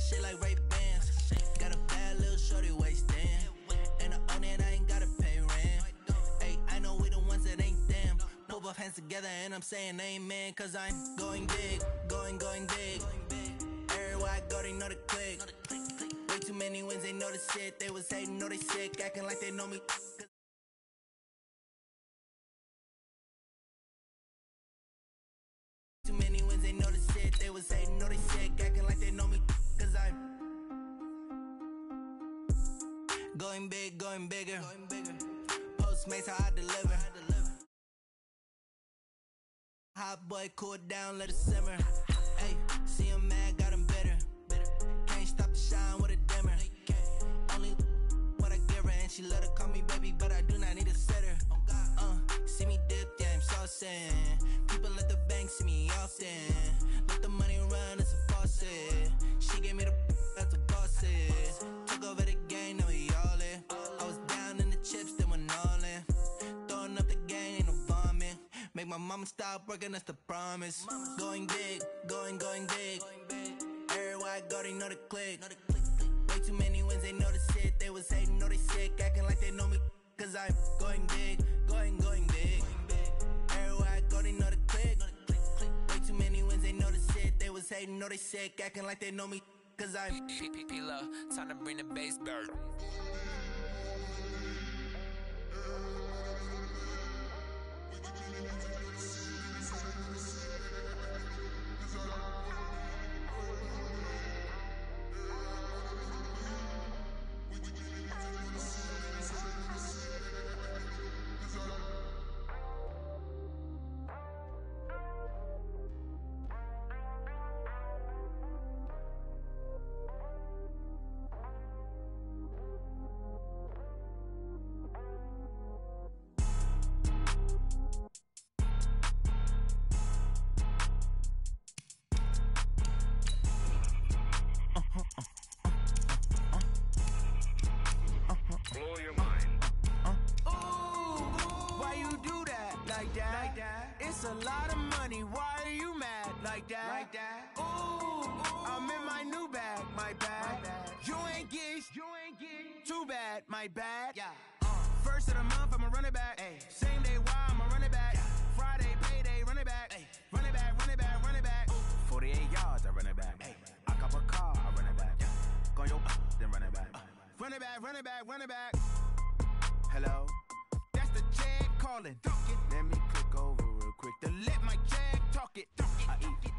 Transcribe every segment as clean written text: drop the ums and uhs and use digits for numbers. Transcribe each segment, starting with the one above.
shit like Ray-Bans. Got a bad little shorty wasting. And I own it, I ain't gotta pay rent. Hey, I know we the ones that ain't them. Pull both hands together and I'm saying amen. Cause I'm going big, going big. Everywhere I go, they know the click. Way too many wins, they know the shit. They was hating, know they sick, acting like they know me. Too many wins, they know the shit. They was hating, know they sick, acting like they know me. Cause I'm going big, going bigger. Postmates, how I deliver. Hot boy, cool it down, let it simmer. Hey, see him mad, got him bitter. Can't stop the shine with a dimmer. Only what I give her, and she let her call me baby, but I do not need a sitter. See me dip, yeah, I'm saucing. People at the bank see me often. Let the money run, it's a faucet. She gave me the that's the bosses. Took over the game, now we all in. I was down in the chips, then went all in. Throwing up the game, ain't no vomit. Make my mama stop working, that's the promise. Going big, going big. Everywhere I go, they know the click. Way too many wins, they know the shit. They was hating, know they sick, acting like they know me. Cause I'm going big, going big. Everywhere I go, they know the click. Way too many wins, they know the shit. They was hating, know they sick, acting like they know me. Cause I'm P-P-P-Love, time to bring the bass bird. It's a lot of money, why are you mad like that? Ooh, I'm in my new bag, my bad. You ain't get too bad, my bad. Yeah. First of the month, I'ma run it back. Ay. Same day, why I'ma run it back. Friday, payday, run it back. Ay. Run it back, run it back, run it back. 48 yards, I run it back. Ay. I cop a car, I run it back. Yeah. Go your then run it back. Run it back, run it back, run it back. Hello? That's the check calling. Let me click over real quick to let my check talk it. I eat it.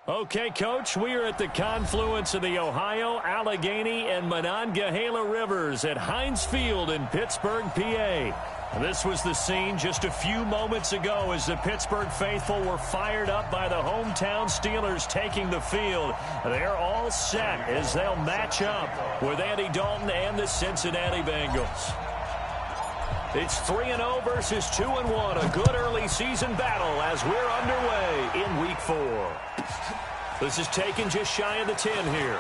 Okay, Coach, we are at the confluence of the Ohio, Allegheny, and Monongahela Rivers at Heinz Field in Pittsburgh, PA. This was the scene just a few moments ago as the Pittsburgh faithful were fired up by the hometown Steelers taking the field. They're all set as they'll match up with Andy Dalton and the Cincinnati Bengals. It's 3-0 versus 2-1, a good early season battle as we're underway in Week 4. This is taken just shy of the 10 here.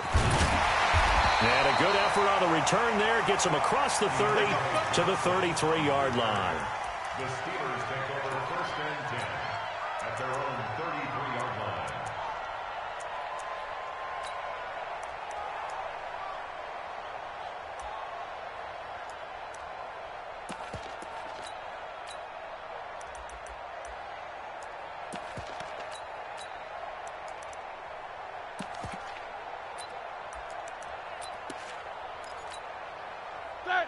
And a good effort on the return there gets them across the 30 to the 33-yard line. The Steelers take over first and 10 at their own 33-yard line.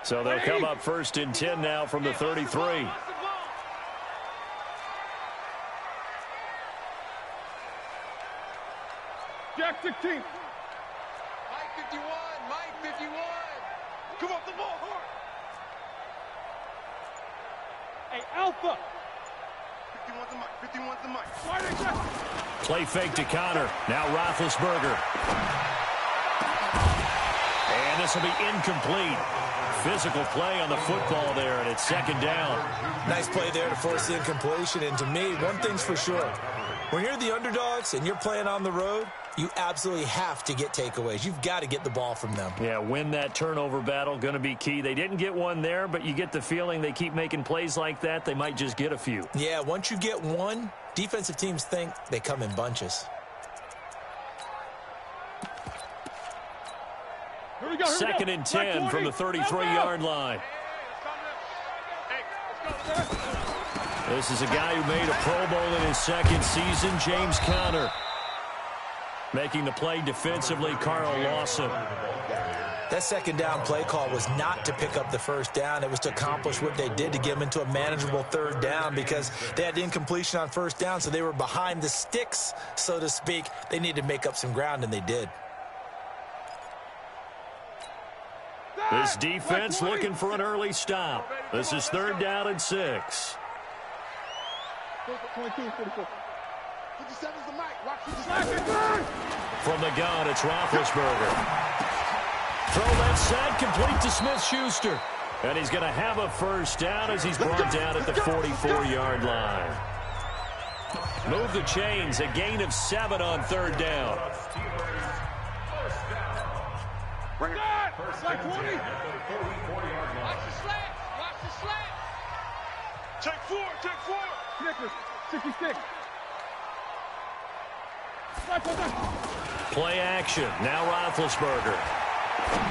So they'll come up first and 10 now from the 33. Jack 16. Mike 51. Mike 51. Come off the ball hard. Hey, Alpha. 51's the Mike. 51's the Mike. Play fake to Connor. Now Roethlisberger. And this will be incomplete. Physical play on the football there, and it's second down. Nice play there to force the incompletion. And to me, one thing's for sure. When you're the underdogs and you're playing on the road, you absolutely have to get takeaways. You've got to get the ball from them. Yeah, win that turnover battle, going to be key. They didn't get one there, but you get the feeling they keep making plays like that, they might just get a few. Yeah, once you get one, defensive teams think they come in bunches. 2nd and 10 from the 33-yard line. This is a guy who made a Pro Bowl in his 2nd season, James Conner. Making the play defensively, Carl Lawson. That 2nd down play call was not to pick up the 1st down. It was to accomplish what they did to get them into a manageable 3rd down because they had incompletion on 1st down, so they were behind the sticks, so to speak. They needed to make up some ground, and they did. This defense looking for an early stop. This is 3rd down and 6. 22, 44. 57's the mic. Watch From the gun, it's Roethlisberger. Throw left side, complete to Smith-Schuster. And he's going to have a 1st down as he's brought down at the 44-yard line. Move the chains, a gain of 7 on 3rd down. Bring it. Side 20. Watch the slant. Watch the slant. Take 4. Take 4. Snickers. 66. Play action. Now Roethlisberger.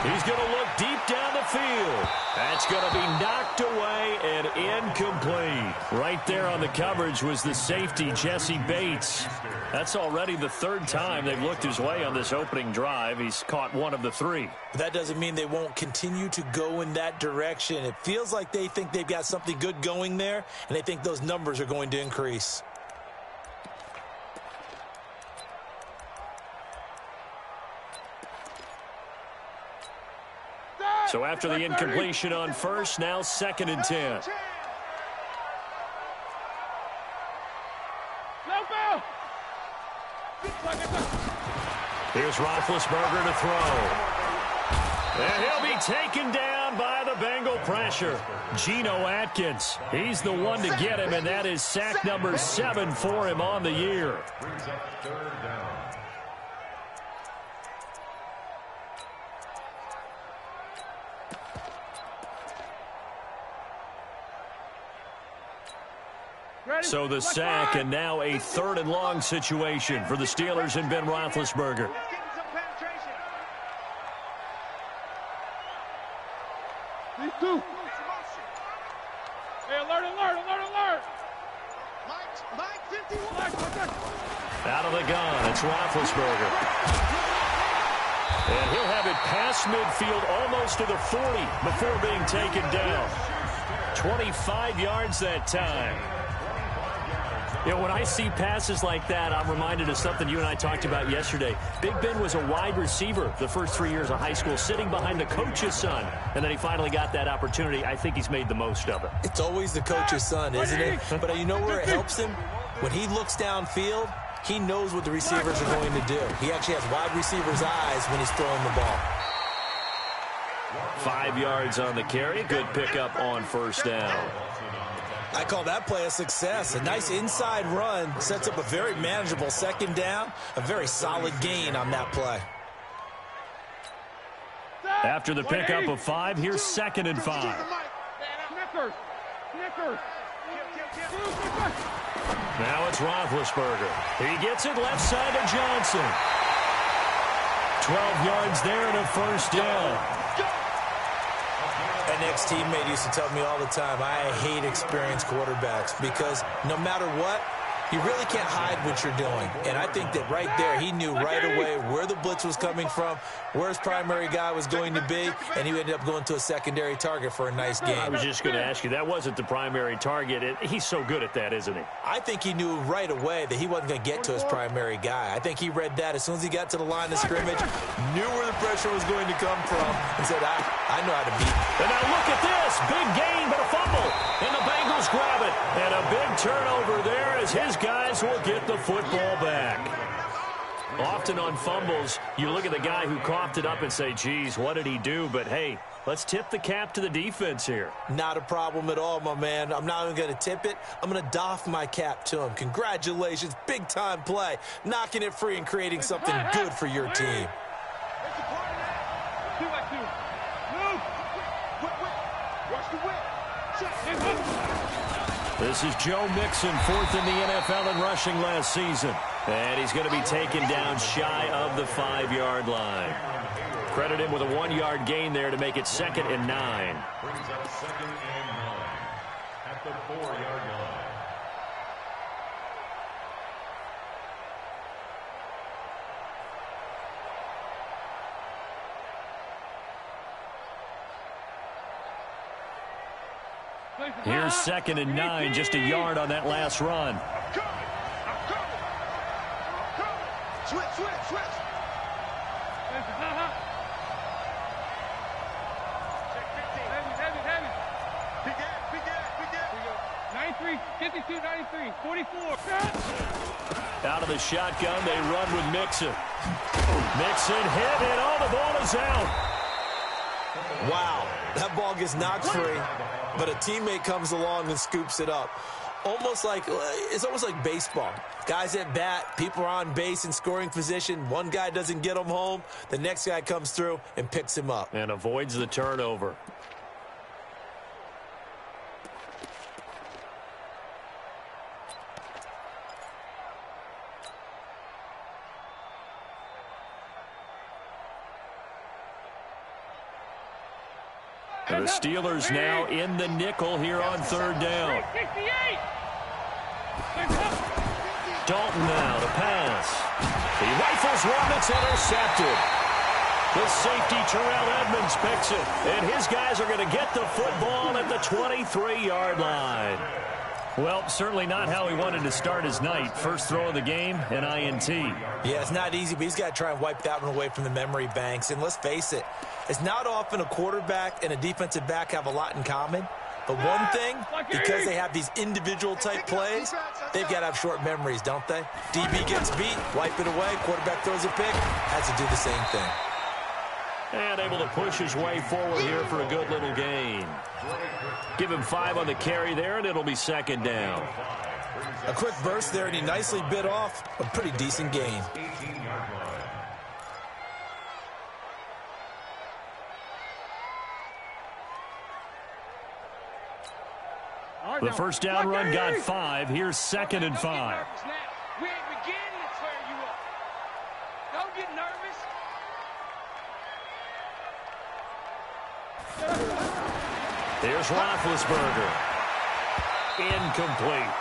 He's going to look deep down the field. That's going to be knocked away and incomplete. Right there on the coverage was the safety, Jesse Bates. That's already the 3rd time they've looked his way on this opening drive. He's caught 1 of the 3. That doesn't mean they won't continue to go in that direction. It feels like they think they've got something good going there, and they think those numbers are going to increase. So after the incompletion on 1st, now 2nd and 10. Here's Roethlisberger to throw. And he'll be taken down by the Bengal pressure. Geno Atkins, he's the one to get him, and that is sack number 7 for him on the year. Brings up 3rd down. So the sack, and now a 3rd and long situation for the Steelers and Ben Roethlisberger. These 2. Hey, alert, alert, alert, alert. Mike 51. Out of the gun, it's Roethlisberger. And he'll have it past midfield almost to the 40 before being taken down. 25 yards that time. You know, when I see passes like that, I'm reminded of something you and I talked about yesterday. Big Ben was a wide receiver the first 3 years of high school, sitting behind the coach's son, and then he finally got that opportunity. I think he's made the most of it. It's always the coach's son, isn't it? But you know where it helps him? When he looks downfield, he knows what the receivers are going to do. He actually has wide receivers' eyes when he's throwing the ball. 5 yards on the carry. Good pickup on 1st down. I call that play a success. A nice inside run sets up a very manageable 2nd down. A very solid gain on that play. After the pickup of 5, here's 2nd and 5. Now it's Roethlisberger. He gets it left side to Johnson. 12 yards there and a 1st down. An ex-teammate used to tell me all the time, I hate experienced quarterbacks because no matter what, you really can't hide what you're doing. And I think that right there, he knew right away where the blitz was coming from, where his primary guy was going to be, and he ended up going to a secondary target for a nice game. I was just going to ask you, that wasn't the primary target. He's so good at that, isn't he? I think he knew right away that he wasn't going to get to his primary guy. I think he read that as soon as he got to the line of scrimmage, knew where the pressure was going to come from, and said, I know how to beat. And now look at this. Big gain, but a fumble. And the Bengals grab it. And a big turnover there as his guys will get the football back. Often on fumbles, you look at the guy who coughed it up and say, geez, what did he do? But, hey, let's tip the cap to the defense here. Not a problem at all, my man. I'm not even going to tip it. I'm going to doff my cap to him. Congratulations. Big-time play. Knocking it free and creating something good for your team. This is Joe Mixon, 4th in the NFL in rushing last season. And he's going to be taken down shy of the 5-yard line. Credit him with a 1-yard gain there to make it 2nd and 9. Brings up 2nd and 9 at the 4-yard line. Here's 2nd and 9, just a yard on that last run. I'm coming. Switch. Check 15. Heavy. Big gap. 93, 52, 93, 44. Out of the shotgun, they run with Mixon. Mixon hit, and the ball is out. Wow, that ball gets knocked free, but a teammate comes along and scoops it up. It's almost like baseball. Guys at bat, people are on base in scoring position. One guy doesn't get him home. The next guy comes through and picks him up. And avoids the turnover. And the Steelers now in the nickel here on 3rd down. Dalton now to pass. He rifles one that's intercepted. The safety, Terrell Edmonds, picks it. And his guys are going to get the football at the 23-yard line. Well, certainly not how he wanted to start his night. First throw of the game, an INT. Yeah, it's not easy, but he's got to try and wipe that one away from the memory banks. And let's face it, it's not often a quarterback and a defensive back have a lot in common. But one thing, because they have these individual type plays, they've got to have short memories, don't they? DB gets beat, wipe it away, quarterback throws a pick, has to do the same thing. And able to push his way forward here for a good little gain. Give him 5 on the carry there, and it'll be 2nd down. A quick burst there, and he nicely bit off a pretty decent gain. The first down run got 5. Here's 2nd and 5. We ain't beginning to tear you up. Don't get nervous. Here's Roethlisberger. Incomplete.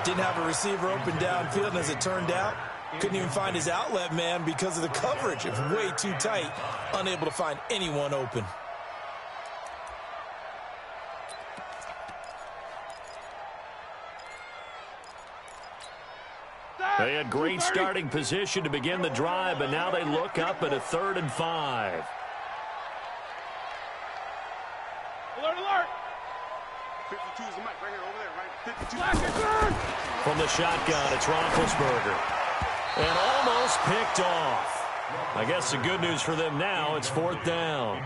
Didn't have a receiver open downfield, and as it turned out, couldn't even find his outlet man because of the coverage. It was way too tight, unable to find anyone open. They had great starting position to begin the drive, but now they look up at a 3rd and 5. Alert. 52 is the mic right here, over there, right? 52. From the shotgun, it's Roethlisberger. And almost picked off. I guess the good news for them now, it's 4th down.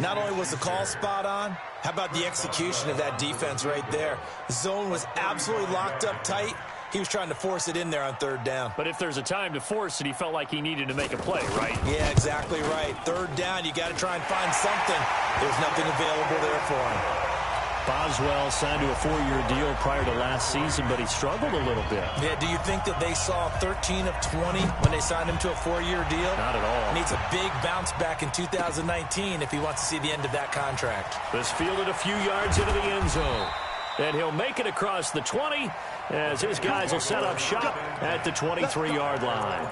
Not only was the call spot on, how about the execution of that defense right there? The zone was absolutely locked up tight. He was trying to force it in there on 3rd down. But if there's a time to force it, he felt like he needed to make a play, right? Yeah, exactly right. 3rd down, you got to try and find something. There's nothing available there for him. Boswell signed to a 4-year deal prior to last season, but he struggled a little bit. Yeah, do you think that they saw 13 of 20 when they signed him to a 4-year deal? Not at all. Needs a big bounce back in 2019 if he wants to see the end of that contract. This fielded a few yards into the end zone. And he'll make it across the 20 as his guys will set up shop at the 23-yard line.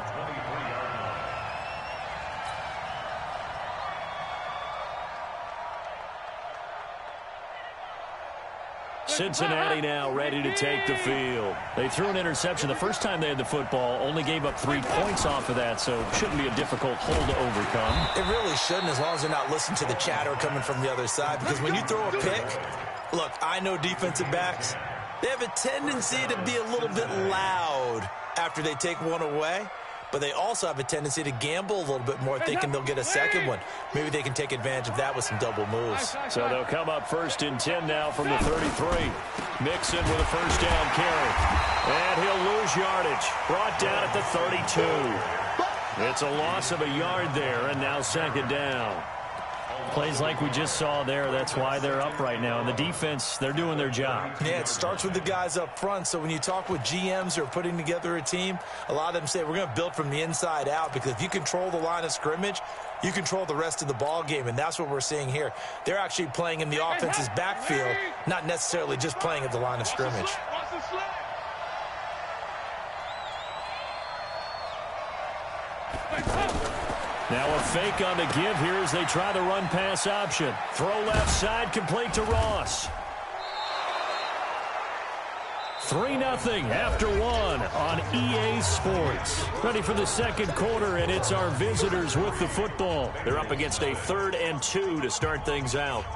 Cincinnati now ready to take the field. They threw an interception the first time they had the football, only gave up 3 points off of that, so it shouldn't be a difficult hole to overcome. It really shouldn't, as long as they're not listening to the chatter coming from the other side, because when you throw a pick, look, I know defensive backs, they have a tendency to be a little bit loud after they take one away, but they also have a tendency to gamble a little bit more, thinking they'll get a second one. Maybe they can take advantage of that with some double moves. So they'll come up 1st and 10 now from the 33. Mixon with a 1st down carry. And he'll lose yardage. Brought down at the 32. It's a loss of a yard there, and now 2nd down. Plays like we just saw there, that's why they're up right now. And the defense, they're doing their job. Yeah, it starts with the guys up front. So when you talk with GMs who are putting together a team, a lot of them say we're going to build from the inside out, because if you control the line of scrimmage, you control the rest of the ball game, and that's what we're seeing here. They're actually playing in the offense's backfield, not necessarily just playing at the line of scrimmage. Now a fake on the give here as they try the run-pass option. Throw left side, complete to Ross. 3-0 after 1 on EA Sports. Ready for the second quarter, and it's our visitors with the football. They're up against a 3rd and 2 to start things out.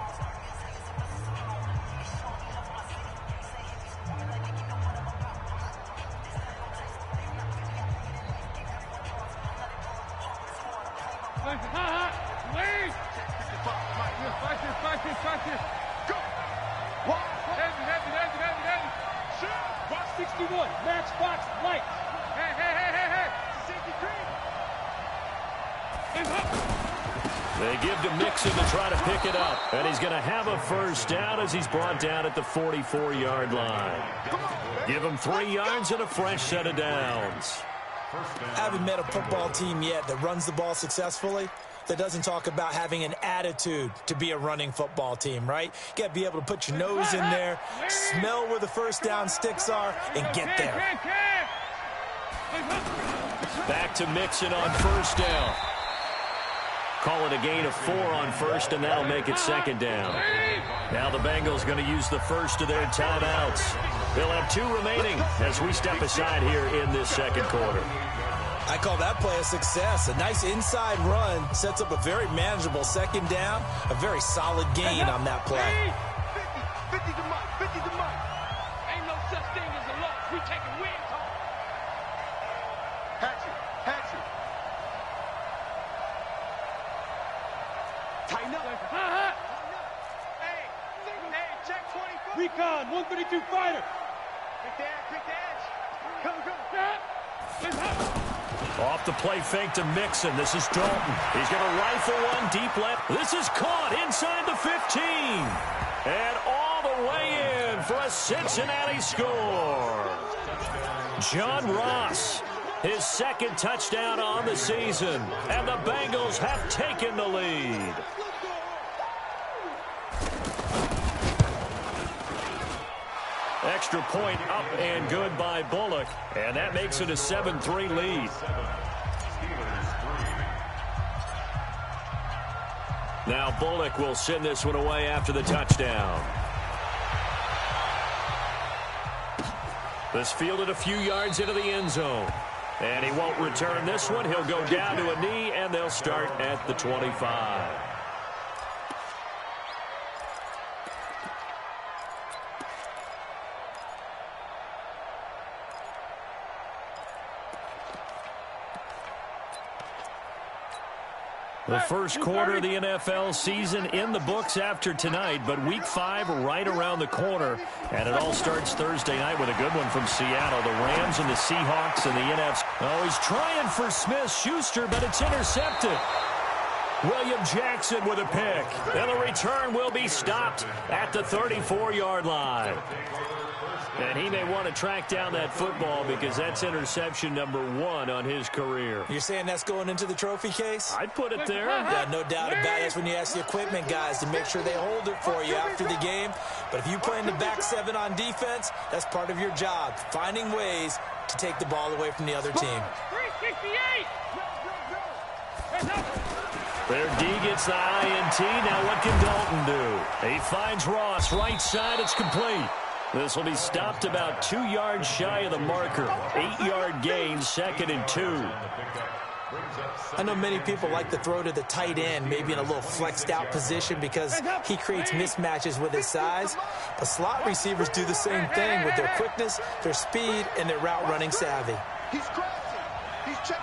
They give to Mixon to try to pick it up. And he's going to have a first down as he's brought down at the 44-yard line. Give him 3 yards and a fresh set of downs. I haven't met a football team yet that runs the ball successfully that doesn't talk about having an attitude to be a running football team, right? You got to be able to put your nose in there, smell where the first down sticks are, and get there. Back to Mixon on first down. Call it a gain of 4 on first, and that'll make it second down. Now the Bengals going to use the first of their timeouts. They'll have 2 remaining as we step aside here in this second quarter. I call that play a success. A nice inside run sets up a very manageable second down, a very solid gain on that play. 50 to Mike, 50 to Mike. Ain't no such thing as a loss. We taking wins home. Hatchet. Tighten up. Hey, check 24. Recon, 132 fighter. Pick the edge. Come. Off the play fake to Mixon. This is Dalton. He's going to rifle one deep left. This is caught inside the 15. And all the way in for a Cincinnati score. John Ross, his second touchdown on the season. And the Bengals have taken the lead. Extra point up and good by Bullock. And that makes it a 7-3 lead. Now Bullock will send this one away after the touchdown. This fielded a few yards into the end zone. And he won't return this one. He'll go down to a knee, and they'll start at the 25. The first quarter of the NFL season in the books after tonight, but Week 5 right around the corner. And it all starts Thursday night with a good one from Seattle. The Rams and the Seahawks and the NFC. Oh, he's trying for Smith-Schuster, but it's intercepted. William Jackson with a pick. And the return will be stopped at the 34-yard line. And he may want to track down that football because that's interception number 1 on his career. You're saying that's going into the trophy case? I'd put it there. Yeah, no doubt about it. That's when you ask the equipment guys to make sure they hold it for you after the game. But if you play in the back 7 on defense, that's part of your job, finding ways to take the ball away from the other team. 368. Their D gets the INT. Now what can Dalton do? He finds Ross right side. It's complete. This will be stopped about 2 yards shy of the marker. 8-yard gain, 2nd and 2. I know many people like to throw to the tight end, maybe in a little flexed out position because he creates mismatches with his size. But slot receivers do the same thing with their quickness, their speed, and their route running savvy. He's crafty. He's checking.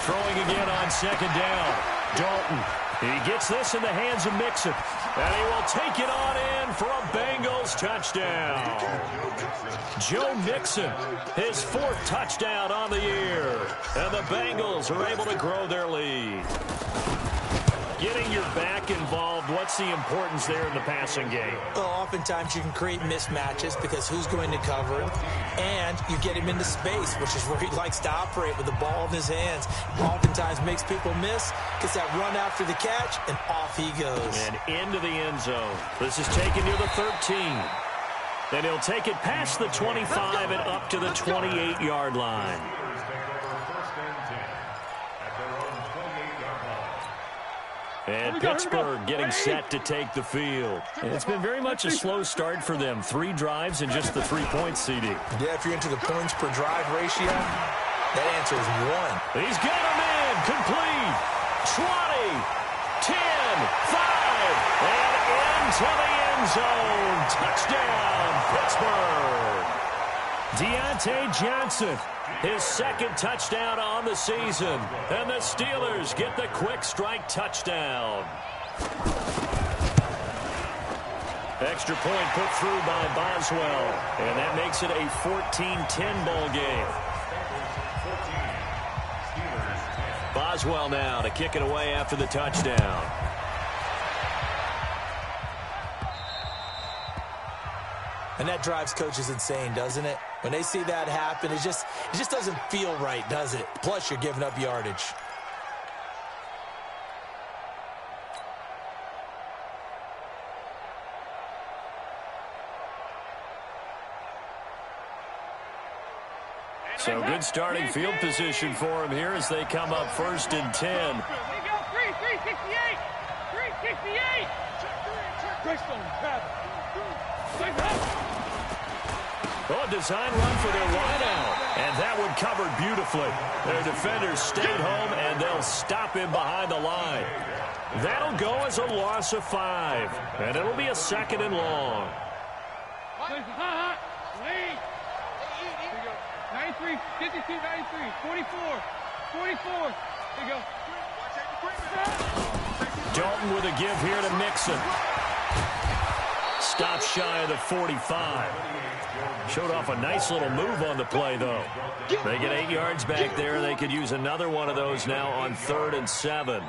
Throwing again on 2nd down. Dalton. He gets this in the hands of Mixon. And he will take it on in for a Bengals touchdown. Joe Mixon, his 4th touchdown on the year. And the Bengals are able to grow their lead. Getting your back involved, what's the importance there in the passing game? Well, oftentimes you can create mismatches because who's going to cover him, and you get him into space, which is where he likes to operate with the ball in his hands. Oftentimes makes people miss, gets that run after the catch, and off he goes. And into the end zone. This is taken near the 13. And he'll take it past the 25 and up to the 28-yard line. And Pittsburgh getting set to take the field. And it's been very much a slow start for them. 3 drives and just the 3 points, CD. Yeah, if you're into the points per drive ratio, that answer is 1. He's got him in. Complete. 20, 10, 5, and into the end zone. Touchdown, Pittsburgh. Deontay Johnson, his 2nd touchdown on the season. And the Steelers get the quick strike touchdown. Extra point put through by Boswell. And that makes it a 14-10 ball game. Boswell now to kick it away after the touchdown. And that drives coaches insane, doesn't it? When they see that happen, it just doesn't feel right, does it? Plus, you're giving up yardage. So good starting field position for him here as they come up 1st and 10. They go 368. 368. Oh, a design run for their wideout. And that one covered beautifully. Their defenders stayed home, and they'll stop him behind the line. That'll go as a loss of 5. And it'll be a 2nd and long. 93, 52, 93, 44, 44. There you go. Dalton with a give here to Mixon. Stop shy of the 45. Showed off a nice little move on the play, though. They get 8 yards back there. They could use another one of those now on 3rd and 7.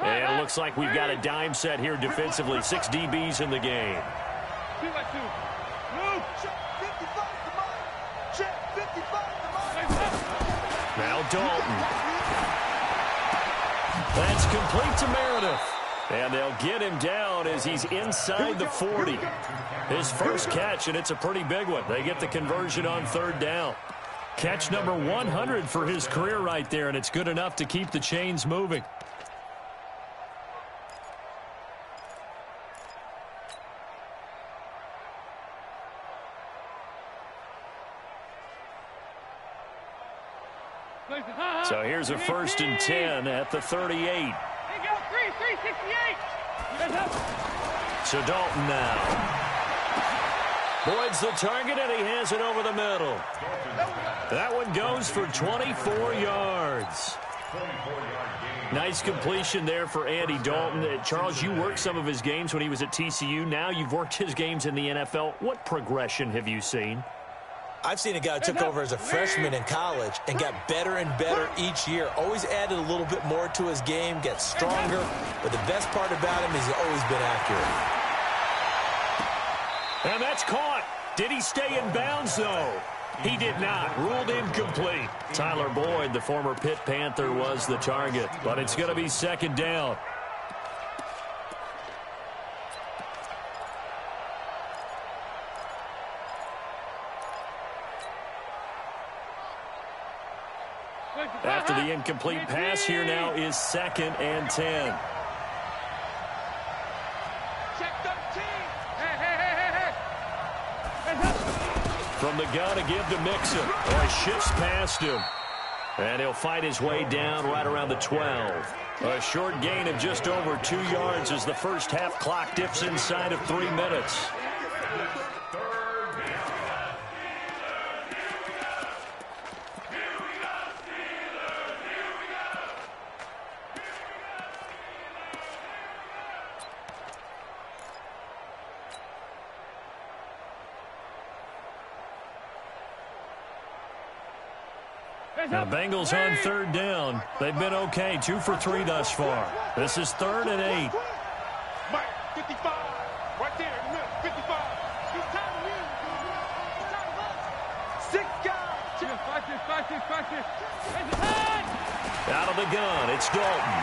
And it looks like we've got a dime set here defensively. 6 DBs in the game. 2 by 2. Move. Now Dalton. That's complete to Meredith. And they'll get him down as he's inside the 40. His first catch, and it's a pretty big one. They get the conversion on 3rd down. Catch number 100 for his career right there, and it's good enough to keep the chains moving. So here's a 1st and 10 at the 38. They go 368. So Dalton now. Boyd's the target, and he has it over the middle. That one goes for 24 yards. Nice completion there for Andy Dalton. Charles, you worked some of his games when he was at TCU. Now you've worked his games in the NFL. What progression have you seen? I've seen a guy who took over as a freshman in college and got better and better each year. Always added a little bit more to his game, gets stronger. But the best part about him is he's always been accurate. And that's caught. Did he stay in bounds, though? He did not. Ruled incomplete. Tyler Boyd, the former Pitt Panther, was the target. But it's going to be 2nd down. After the incomplete pass, here now is 2nd and 10. Check 13. From the gun to give to Mixon. Oh, he shifts past him. And he'll fight his way down right around the 12. A short gain of just over 2 yards as the first half clock dips inside of 3 minutes. Now, Bengals on third down. They've been okay, 2 for 3 thus far. This is 3rd and 8. Mike, 55. Right there in the middle, 55. He's time to win. He's time to win. 6 guys. Fight this. Out of the gun, it's Dalton.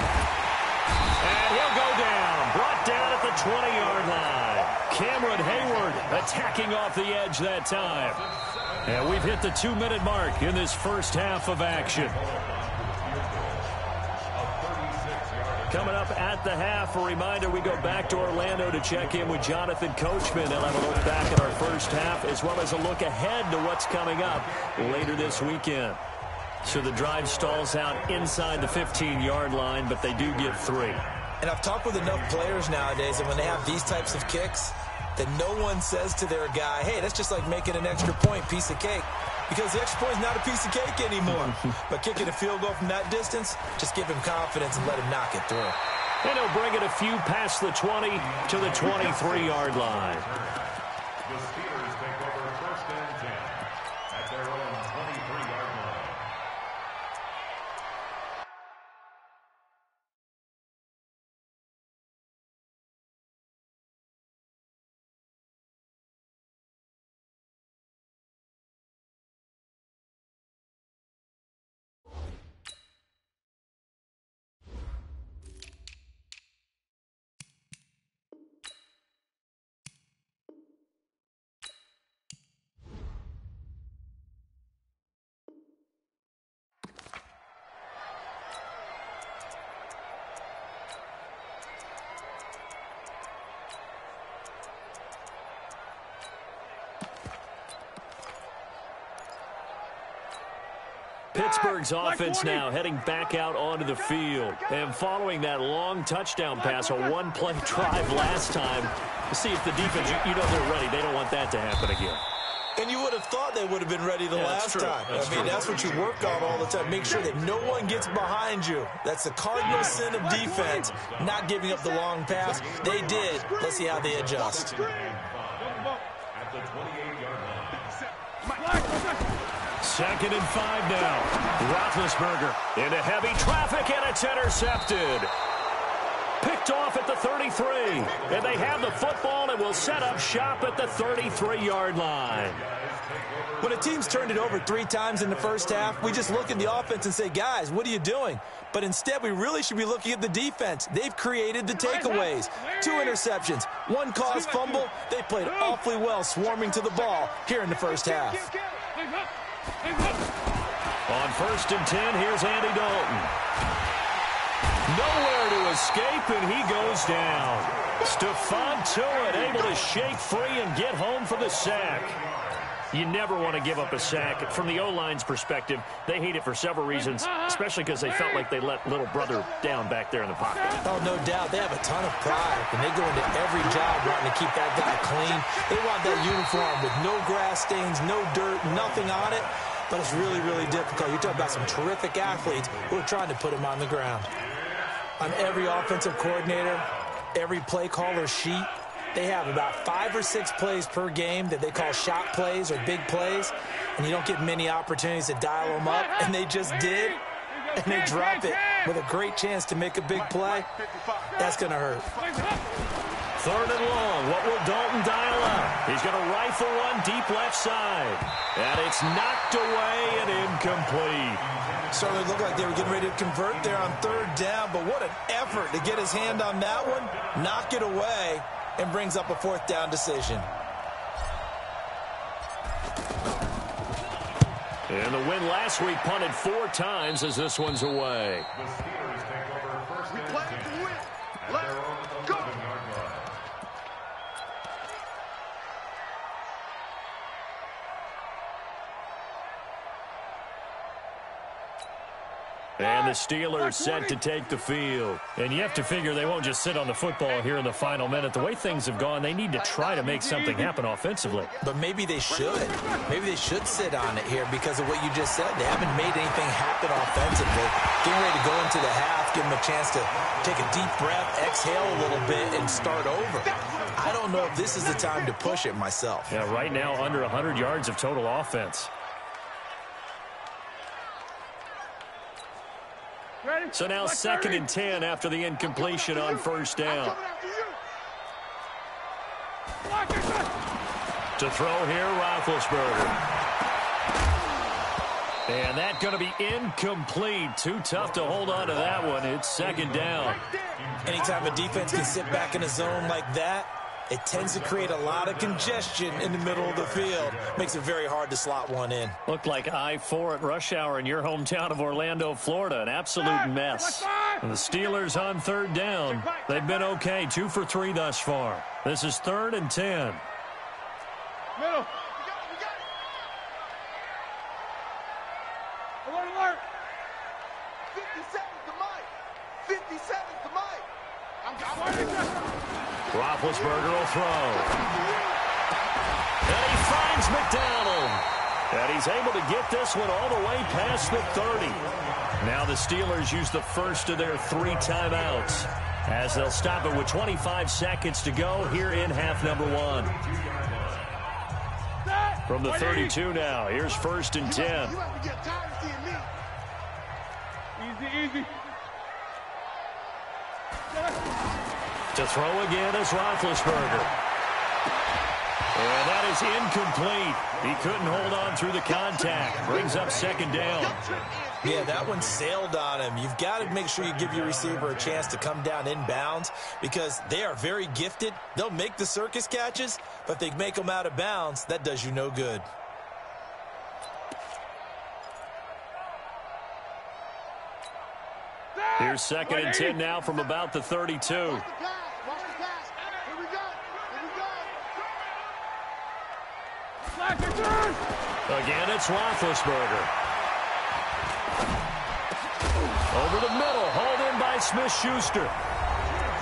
And he'll go down. Brought down at the 20-yard line. Cameron Hayward attacking off the edge that time. And we've hit the 2-minute mark in this first half of action. Coming up at the half, a reminder, we go back to Orlando to check in with Jonathan Coachman. He'll have a look back at our first half as well as a look ahead to what's coming up later this weekend. So the drive stalls out inside the 15-yard line, but they do get 3. And I've talked with enough players nowadays, and when they have these types of kicks, that no one says to their guy, hey, that's just like making an extra point, piece of cake. Because the extra point is not a piece of cake anymore. But kicking a field goal from that distance, just give him confidence and let him knock it through. And he'll bring it a few past the 20 to the 23-yard line. The Steelers take over 1st and 10 at their own 23-yard line. Pittsburgh's offense now heading back out onto the field. And following that long touchdown pass, a one-play drive last time, to see if the defense, you know they're ready. They don't want that to happen again. And you would have thought they would have been ready the last time. That's what you work on all the time. Make sure that no one gets behind you. That's the cardinal sin of defense, not giving up the long pass. They did. Let's see how they adjust. At the 28-yard line. 2nd and 5 now. Roethlisberger into heavy traffic, and it's intercepted. Picked off at the 33. And they have the football and will set up shop at the 33-yard line. When a team's turned it over 3 times in the first half, we just look at the offense and say, guys, what are you doing? But instead, we really should be looking at the defense. They've created the takeaways. 2 interceptions, 1 caused fumble. They played awfully well swarming to the ball here in the first half. On 1st and 10, here's Andy Dalton. Nowhere to escape, and he goes down. Stephon Tuitt able to shake free and get home for the sack. You never want to give up a sack. From the O-line's perspective, they hate it for several reasons, especially because they felt like they let little brother down back there in the pocket. Oh, no doubt. They have a ton of pride, and they go into every job wanting to keep that guy clean. They want that uniform with no grass stains, no dirt, nothing on it. But it's really, really difficult. You're talking about some terrific athletes who are trying to put him on the ground. On every offensive coordinator, every play caller sheet, they have about 5 or 6 plays per game that they call shot plays or big plays, and you don't get many opportunities to dial them up, and they just did, and they drop it with a great chance to make a big play. That's going to hurt. 3rd and long. What will Dalton dial up? He's going to rifle one deep left side. And it's knocked away and incomplete. Certainly looked like they were getting ready to convert there on 3rd down, but what an effort to get his hand on that one, knock it away, and brings up a 4th down decision. And the win last week punted 4 times as this one's away. The Steelers take over 1st and 10 at their own 11-yard line. And the Steelers set to take the field. And you have to figure they won't just sit on the football here in the final minute. The way things have gone, they need to try to make something happen offensively. But maybe they should. Maybe they should sit on it here because of what you just said. They haven't made anything happen offensively. Getting ready to go into the half, give them a chance to take a deep breath, exhale a little bit, and start over. I don't know if this is the time to push it myself. Yeah, right now under 100 yards of total offense. So now 2nd and 10 after the incompletion on first down. To throw here, Roethlisberger. And that's going to be incomplete. Too tough to hold on to that one. It's 2nd down. Anytime a defense can sit back in a zone like that, it tends to create a lot of congestion in the middle of the field. Makes it very hard to slot one in. Looked like I-4 at rush hour in your hometown of Orlando, Florida. An absolute mess. And the Steelers on 3rd down. They've been okay. 2 for 3 thus far. This is 3rd and 10. Middle. Alert, alert. 57's the mic. 57's the mic. Roethlisberger will throw. And he finds McDonald. And he's able to get this one all the way past the 30. Now the Steelers use the first of their 3 timeouts as they'll stop it with 25 seconds to go here in half number 1. From the 32 now, here's 1st and 10. Easy, easy. To throw again is Roethlisberger. And that is incomplete. He couldn't hold on through the contact. Brings up 2nd down. Yeah, that one sailed on him. You've got to make sure you give your receiver a chance to come down inbounds because they are very gifted. They'll make the circus catches, but if they make them out of bounds, that does you no good. Here's 2nd and 10 now from about the 32. Watch the pass. Here we go. Again, it's Roethlisberger. Over the middle, hauled in by Smith-Schuster.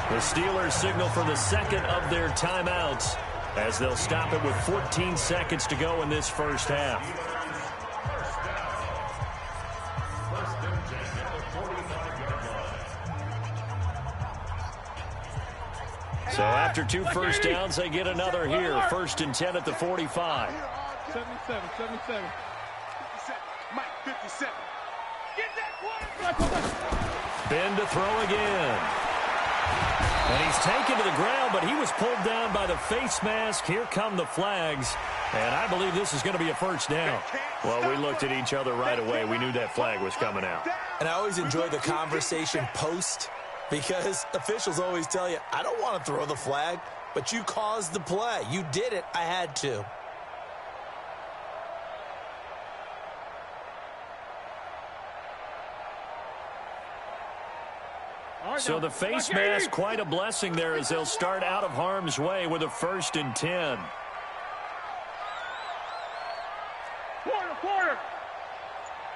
The Steelers signal for the 2nd of their timeouts as they'll stop it with 14 seconds to go in this first half. So after 2 first downs, they get another here. 1st and 10 at the 45. 77. Mike, 57. Get that quarterback. Ben to throw again. And he's taken to the ground, but he was pulled down by the face mask. Here come the flags. And I believe this is going to be a first down. Well, we looked at each other right away. We knew that flag was coming out. And I always enjoy the conversation post because officials always tell you, I don't want to throw the flag, but you caused the play. You did it. I had to. So the face mask, quite a blessing there as they'll start out of harm's way with a 1st and 10. Quarter.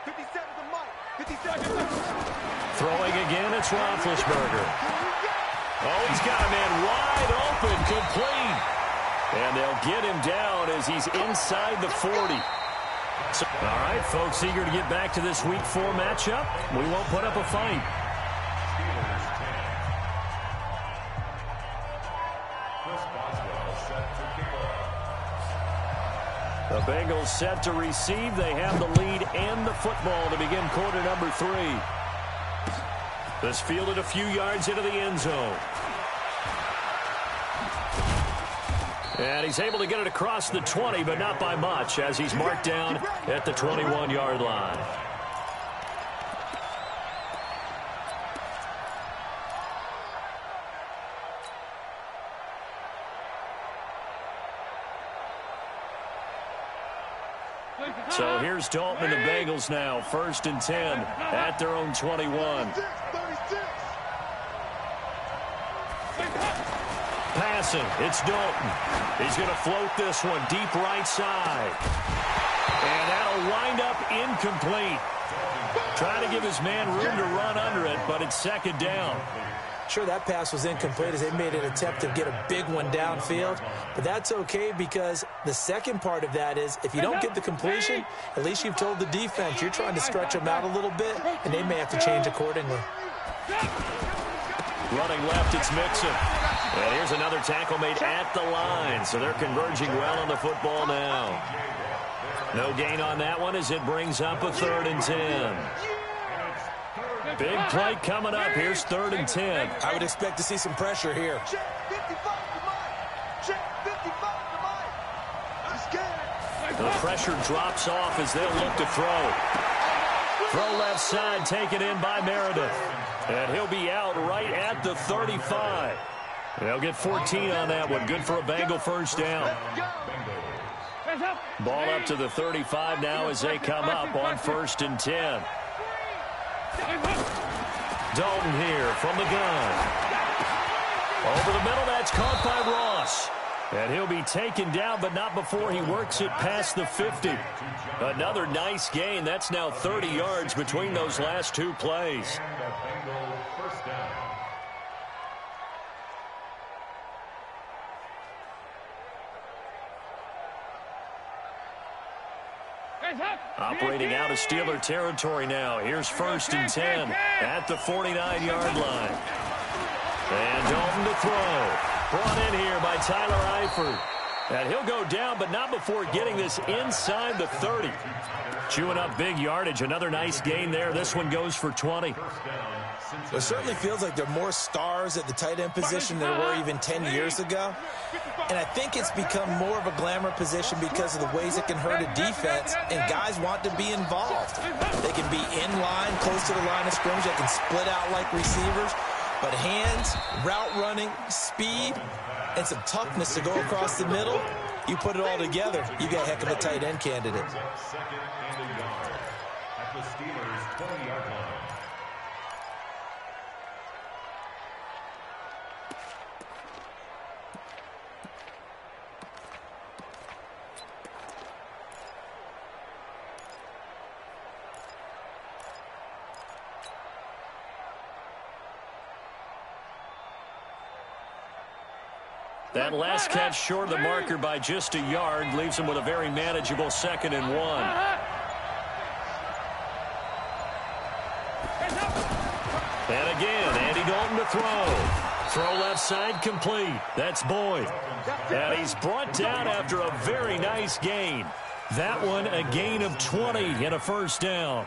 57's the mic. 57. Throwing again, it's Roethlisberger. Oh, he's got a man wide open, complete. And they'll get him down as he's inside the 40. So, all right, folks, eager to get back to this Week 4 matchup. We won't put up a fight. The Bengals set to receive. They have the lead and the football to begin quarter number 3. This fielded a few yards into the end zone. And he's able to get it across the 20, but not by much, as he's marked down at the 21-yard line. So here's Dalton and the Bengals now. 1st and 10 at their own 21. 36. Passing, it's Dalton. He's going to float this one deep right side. And that'll wind up incomplete. Trying to give his man room to run under it, but it's 2nd down. Sure, that pass was incomplete as they made an attempt to get a big one downfield, but that's okay because the second part of that is if you don't get the completion, at least you've told the defense you're trying to stretch them out a little bit, and they may have to change accordingly. Running left, it's Mixon. And here's another tackle made at the line, so they're converging well on the football now. No gain on that one as it brings up a 3rd and 10. Big play coming up. Here's 3rd and 10. I would expect to see some pressure here. Check 55 to Mike. Check 55 to Mike. I'm scared. The pressure drops off as they'll look to throw. Throw left side, taken in by Meredith. And he'll be out right at the 35. They'll get 14 on that one. Good for a Bengal first down. Ball up to the 35 now as they come up on 1st and 10. Dalton here from the gun. Over the middle, that's caught by Ross. And he'll be taken down, but not before he works it past the 50. Another nice gain. That's now 30 yards between those last 2 plays. Operating out of Steeler territory now. Here's 1st and 10 at the 49-yard line. And Dalton to throw. Brought in here by Tyler Eifert. And he'll go down, but not before getting this inside the 30. Chewing up big yardage. Another nice gain there. This one goes for 20. It certainly feels like there are more stars at the tight end position than there were even 10 years ago. And I think it's become more of a glamour position because of the ways it can hurt a defense, and guys want to be involved. They can be in line, close to the line of scrimmage. They can split out like receivers. But hands, route running, speed, and some toughness to go across the middle, you put it all together, you got a heck of a tight end candidate. 2nd and a yard at the Steelers' 20-yard line. That last catch short of the marker by just a yard leaves him with a very manageable 2nd and 1. And again, Andy Dalton to throw. Throw left side complete. That's Boyd. And he's brought down after a very nice gain. That one a gain of 20 and a first down.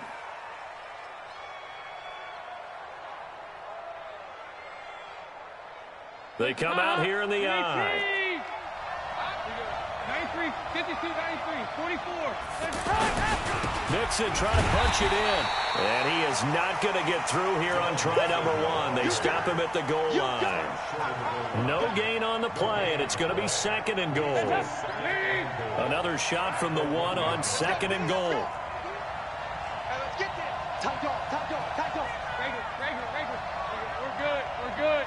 They come out here in the eye. 93, 52, 93, 44. Mixon trying to punch it in. And he is not going to get through here on try number 1. They stop him at the goal line. No gain on the play, and it's going to be 2nd and goal. Another shot from the 1 on 2nd and goal. Let's get there. Top dog. Rager. We're good.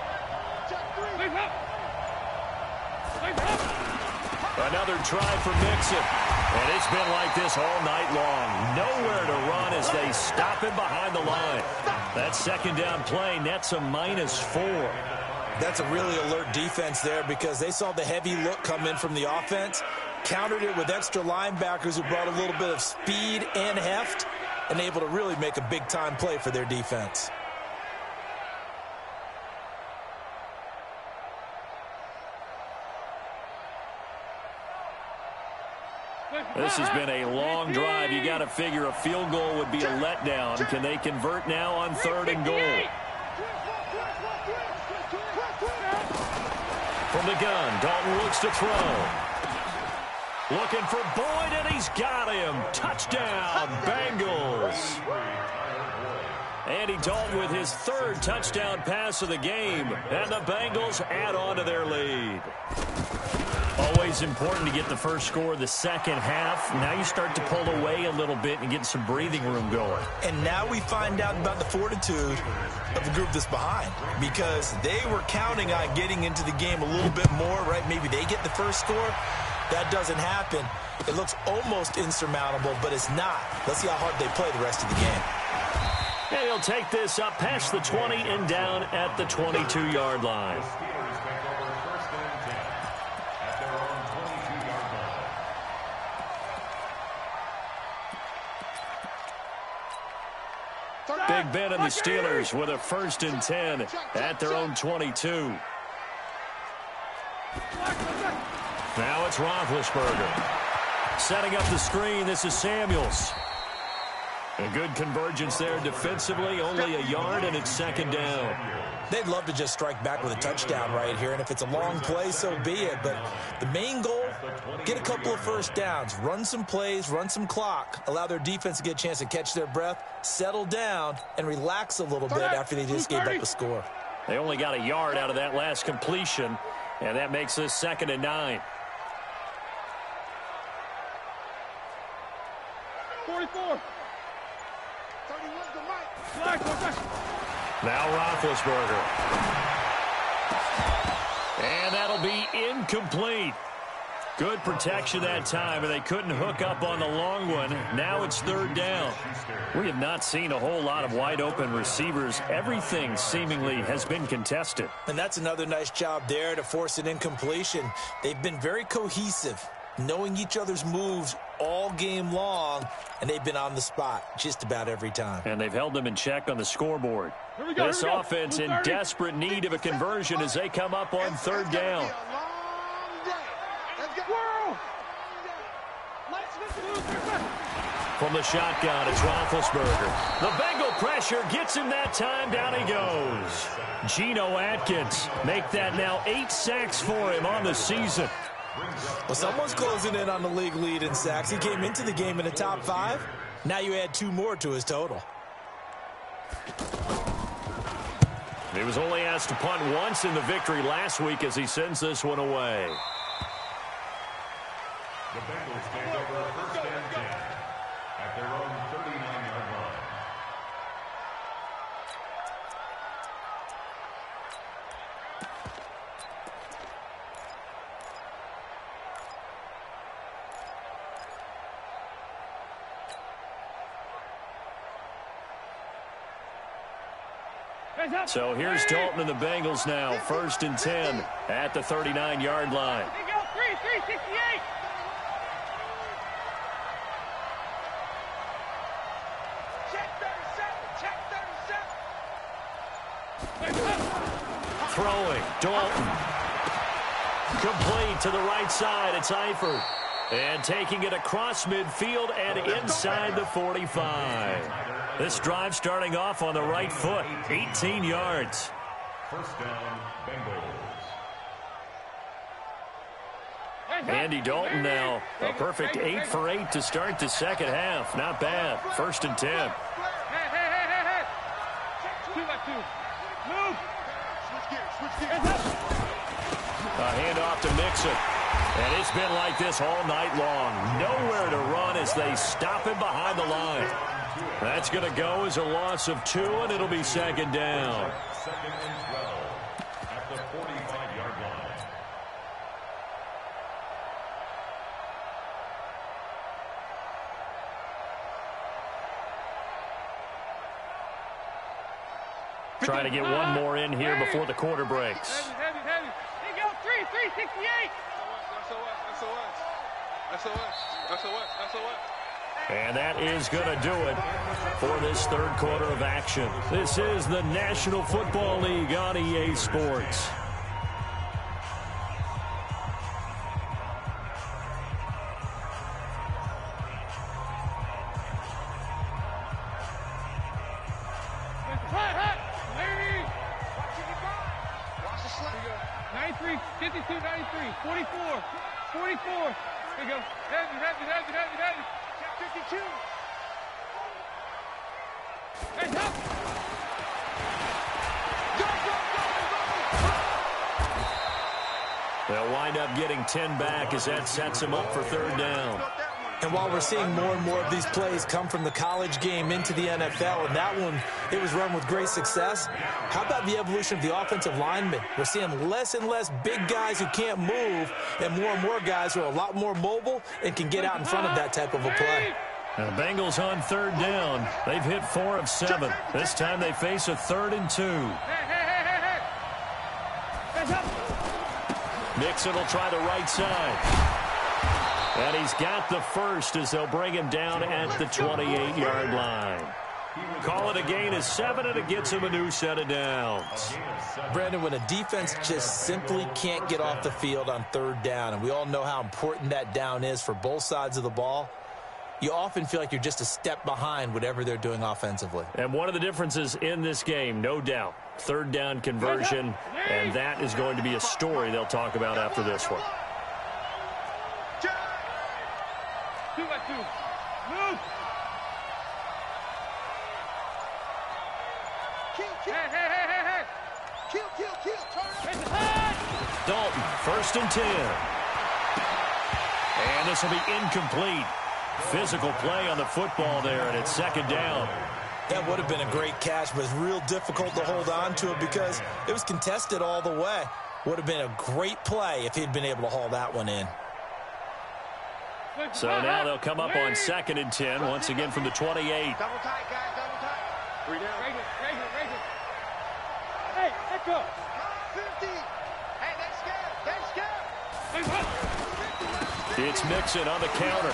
Another try for Mixon. And it's been like this all night long. Nowhere to run as they stop him behind the line. That 2nd down play nets a -4. That's a really alert defense there because they saw the heavy look come in from the offense, countered it with extra linebackers who brought a little bit of speed and heft, and able to really make a big-time play for their defense. This has been a long drive. You got to figure a field goal would be a letdown. Can they convert now on 3rd and goal? From the gun, Dalton looks to throw. Looking for Boyd, and he's got him. Touchdown, Bengals. Andy Dalton with his 3rd touchdown pass of the game, and the Bengals add on to their lead. Always important to get the first score of the second half. Now you start to pull away a little bit and get some breathing room going. And now we find out about the fortitude of the group that's behind, because they were counting on getting into the game a little bit more, right? Maybe they get the first score. That doesn't happen. It looks almost insurmountable, but it's not. Let's see how hard they play the rest of the game. And he'll take this up past the 20 and down at the 22-yard line. Big Ben and the Steelers with a 1st and 10 at their own 22. Now it's Roethlisberger. Setting up the screen, this is Samuels. A good convergence there defensively, only a yard, and it's second down. They'd love to just strike back with a touchdown right here, and if it's a long play, so be it. But the main goal, get a couple of first downs, run some plays, run some clock, allow their defense to get a chance to catch their breath, settle down, and relax a little bit after they just gave up a score. They only got a yard out of that last completion, and that makes this 2nd and 9. 44. Now Roethlisberger. And that'll be incomplete. Good protection that time, and they couldn't hook up on the long one. Now it's 3rd down. We have not seen a whole lot of wide-open receivers. Everything seemingly has been contested. And that's another nice job there to force an incompletion. They've been very cohesive, knowing each other's moves all game long, and they've been on the spot just about every time. And they've held them in check on the scoreboard. This offense in desperate need of a conversion as they come up on 3rd down. From the shotgun, it's Roethlisberger. The Bengal pressure gets him that time. Down he goes. Geno Atkins make that now 8 sacks for him on the season. Well, someone's closing in on the league lead in sacks. He came into the game in the top 5. Now you add 2 more to his total. He was only asked to punt once in the victory last week as he sends this one away. The Bengals take over 1st and 10 at their own 39-yard line. So here's Dalton and the Bengals now, 1st and 10 at the 39-yard line. They go 368. Throwing, Dalton. Complete to the right side, it's Eifert. And taking it across midfield and inside the 45. This drive starting off on the right foot, 18 yards. 1st down, Bengals. Andy Dalton now, a perfect 8 for 8 to start the second half. Not bad. 1st and 10. Hey. 2-by-2. Move. Switch gears. A handoff to Mixon. And it's been like this all night long. Nowhere to run as they stop him behind the line. That's going to go as a loss of 2, and it'll be 2nd down. 2nd and 12 at the 45-yard line. Trying to get one more in here before the quarter breaks. Heavy. They go 368. SOS. And that is going to do it for this 3rd quarter of action. This is the National Football League on EA Sports. Hot. 93, 52, 93, 44. Here we go. Heavy. 52. Hey, up. They'll wind up getting 10 back as that sets them up for 3rd down. And while we're seeing more and more of these plays come from the college game into the NFL, and that one, it was run with great success, how about the evolution of the offensive linemen? We're seeing less and less big guys who can't move and more guys who are a lot more mobile and can get out in front of that type of a play. The Bengals on 3rd down. They've hit 4 of 7. This time they face a 3rd and 2. Hey. Hands up. Mixon will try the right side. And he's got the first as they'll bring him down at the 28-yard line. Call it a gain of 7, and it gets him a new set of downs. Brandon, when a defense just simply can't get off the field on 3rd down, and we all know how important that down is for both sides of the ball, you often feel like you're just a step behind whatever they're doing offensively. And one of the differences in this game, no doubt, third down conversion, and that is going to be a story they'll talk about after this one. 2-by-2. Move. Hey. Kill. Turn. Dalton, 1st and 10. And this will be incomplete. Physical play on the football there, and it's 2nd down. That would have been a great catch, but it's real difficult to hold on to it because it was contested all the way. Would have been a great play if he'd been able to haul that one in. So now they'll come up on 2nd and 10, once again from the 28. Double tight, guys, double tight. 3 down. Raise it. Hey, let go. 50. Hey, they scared. It's Mixon on the counter.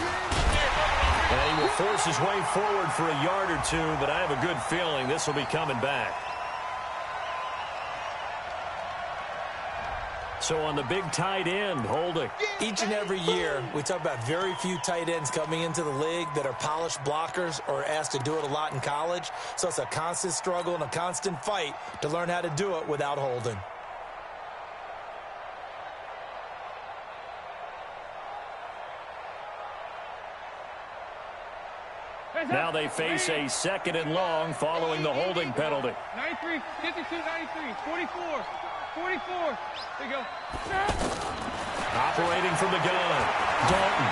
And he will force his way forward for a yard or two, but I have a good feeling this will be coming back. So on the big tight end, holding. Each and every year, we talk about very few tight ends coming into the league that are polished blockers or asked to do it a lot in college. So it's a constant struggle and a constant fight to learn how to do it without holding. Now they face a 2nd and long following the holding penalty. 93, 52, 93, 44. There you go. Operating from the gun, Dalton.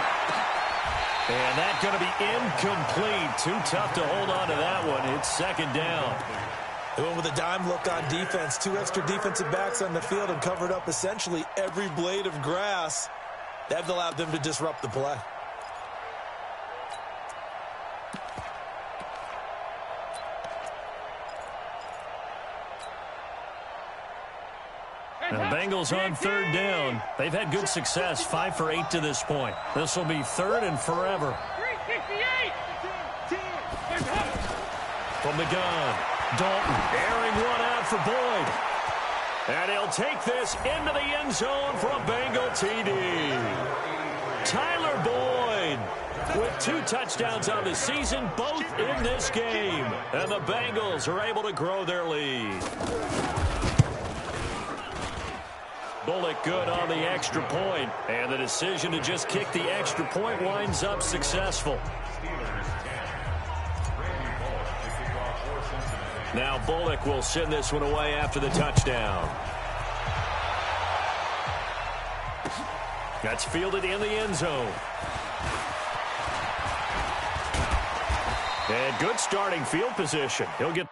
And that's going to be incomplete. Too tough to hold on to that one. It's 2nd down. They went with a dime look on defense. 2 extra defensive backs on the field and covered up essentially every blade of grass. That allowed them to disrupt the play. And the Bengals on 3rd down. They've had good success, 5 for 8 to this point. This will be 3rd and forever. 368. From the gun, Dalton airing one out for Boyd. And he'll take this into the end zone for a Bengal TD. Tyler Boyd with 2 touchdowns on the season, both in this game. And the Bengals are able to grow their lead. Bullock good on the extra point, and the decision to just kick the extra point winds up successful. Now Bullock will send this one away after the touchdown. That's fielded in the end zone. And good starting field position. He'll get...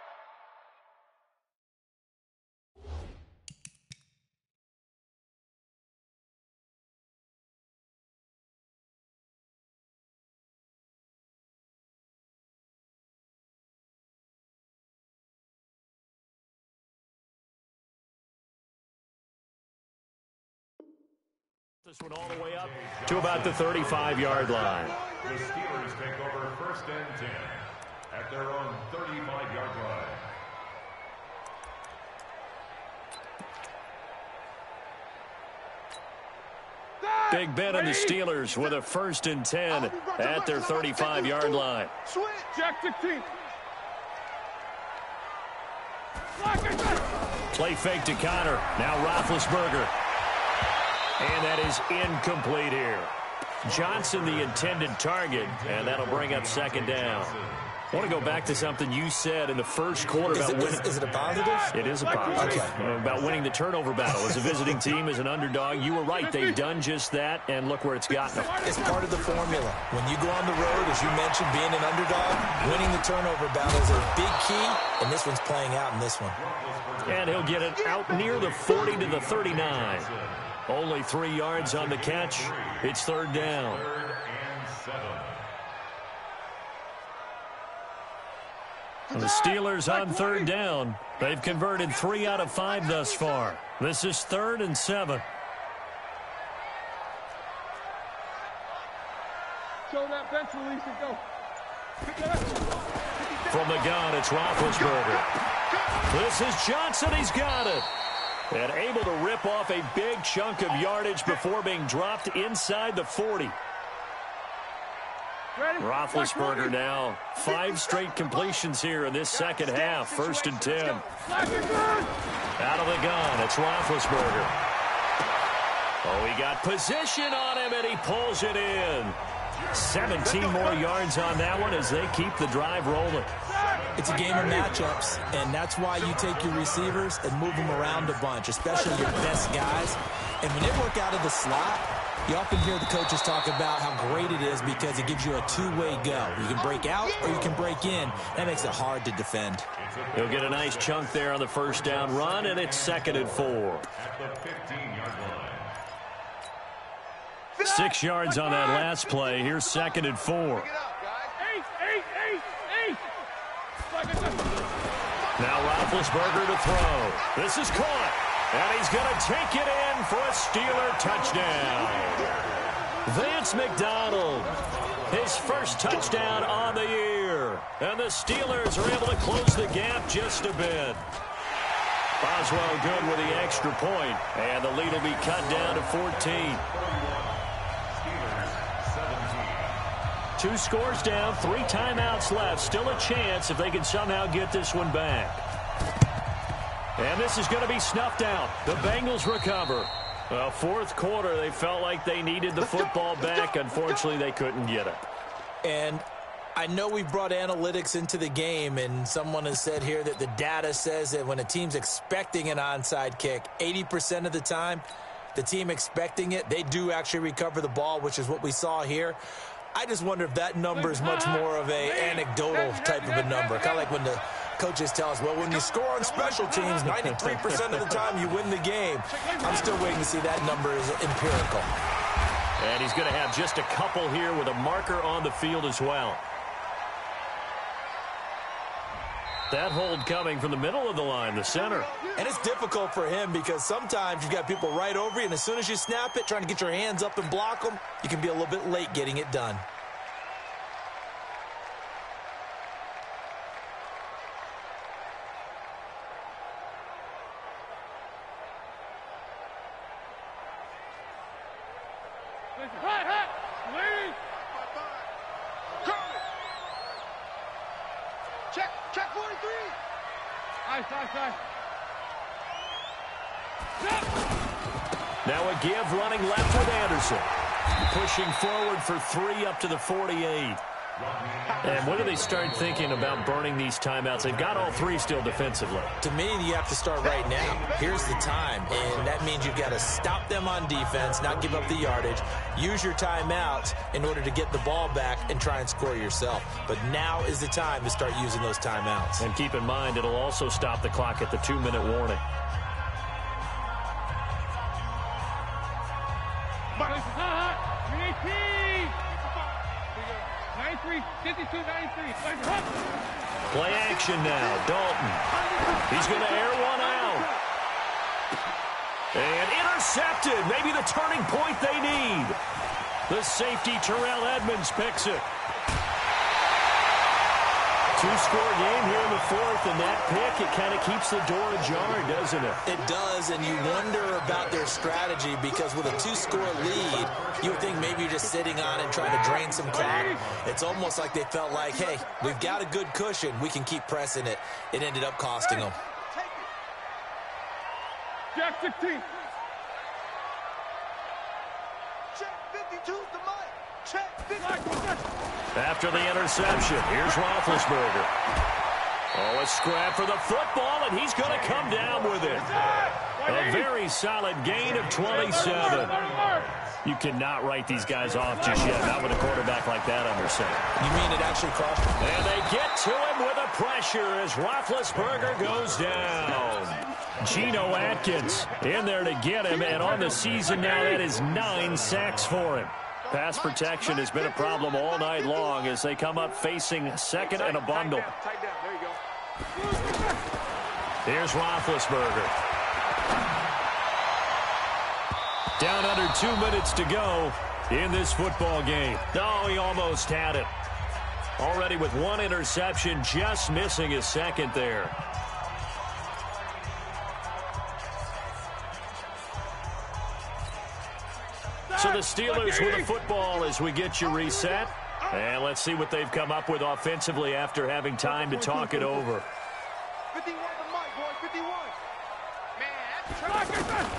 This one all the way up to about the 35-yard line. The Steelers take over 1st and 10 at their own 35-yard line. Big Ben and the Steelers with a 1st and 10 at their 35-yard line. Switch. Jack 16. Play fake to Connor. Now Roethlisberger. And that is incomplete here. Johnson the intended target, and that'll bring up 2nd down. I want to go back to something you said in the first quarter about winning. Is it a positive? It is a positive. Okay. About winning the turnover battle. As a visiting team, as an underdog, you were right. They've done just that, and look where it's gotten them. It's part of the formula. When you go on the road, as you mentioned, being an underdog, winning the turnover battle is a big key, and this one's playing out in this one. And he'll get it out near the 40 to the 39. Only 3 yards on the catch. It's 3rd down. 3rd and 7. And the Steelers on 3rd down. They've converted 3 out of 5 thus far. This is 3rd and 7. Show that bench release and go. From the gun, it's Roethlisberger. This is Johnson. He's got it. And able to rip off a big chunk of yardage before being dropped inside the 40. Roethlisberger now 5 straight completions here in this second half. 1st and 10. Out of the gun, it's Roethlisberger. Oh, he got position on him, and he pulls it in. 17 more yards on that one as they keep the drive rolling. It's a game of matchups, and that's why you take your receivers and move them around a bunch, especially your best guys. And when they work out of the slot, you often hear the coaches talk about how great it is because it gives you a two-way go. You can break out or you can break in. That makes it hard to defend. He'll get a nice chunk there on the 1st down run, and it's 2nd and 4. At the 15-yard line. 6 yards on that last play. Here's 2nd and 4. Now Roethlisberger to throw. This is caught, and he's going to take it in for a Steeler touchdown. Vance McDonald, his first touchdown on the year. And the Steelers are able to close the gap just a bit. Boswell good with the extra point, and the lead will be cut down to 14. 2 scores down, 3 timeouts left. Still a chance if they can somehow get this one back. And this is going to be snuffed out. The Bengals recover. Well, 4th quarter, they felt like they needed the football back. Unfortunately, they couldn't get it. And I know we brought analytics into the game, and someone has said here that the data says that when a team's expecting an onside kick, 80% of the time, the team expecting it, they do actually recover the ball, which is what we saw here. I just wonder if that number is much more of a anecdotal type of a number. Kind of like when the coaches tell us, well, when you score on special teams, 93% of the time you win the game. I'm still waiting to see that number is empirical. And he's going to have just a couple here with a marker on the field as well. That hold coming from the middle of the line, the center. And it's difficult for him because sometimes you've got people right over you, and as soon as you snap it, trying to get your hands up and block them, you can be a little bit late getting it done. Check 43. Now a give running left with Anderson. Pushing forward for 3 up to the 48. And when do they start thinking about burning these timeouts? They've got all 3 still defensively. To me, you have to start right now. Here's the time, and that means you've got to stop them on defense, not give up the yardage, use your timeouts in order to get the ball back and try and score yourself. But now is the time to start using those timeouts. And keep in mind, it'll also stop the clock at the 2-minute warning. Play action now. Dalton. He's going to air one out. And intercepted. Maybe the turning point they need. The safety, Terrell Edmonds, picks it. 2-score game here in the 4th, and that pick, it kind of keeps the door ajar, doesn't it? It does, and you wonder about their strategy because with a 2-score lead, you would think maybe you're just sitting on and trying to drain some clock. It's almost like they felt like, hey, we've got a good cushion. We can keep pressing it. It ended up costing them. Jack 16. Check 52's the mic. Check 52. After the interception, here's Roethlisberger. Oh, a scrap for the football, and he's going to come down with it. A very solid gain of 27. You cannot write these guys off just yet, not with a quarterback like that under center. You mean it actually cost him? And they get to him with a pressure as Roethlisberger goes down. Geno Atkins in there to get him, and on the season now, that is 9 sacks for him. Pass protection has been a problem all night long as they come up facing second and a bundle. Tight down. There you go. Here's Roethlisberger. Down under 2 minutes to go in this football game. Oh, he almost had it. Already with 1 interception, just missing his second there. So the Steelers with the football as we get you reset. And let's see what they've come up with offensively after having time to talk it over. 51 the mic, boy, 51. Man,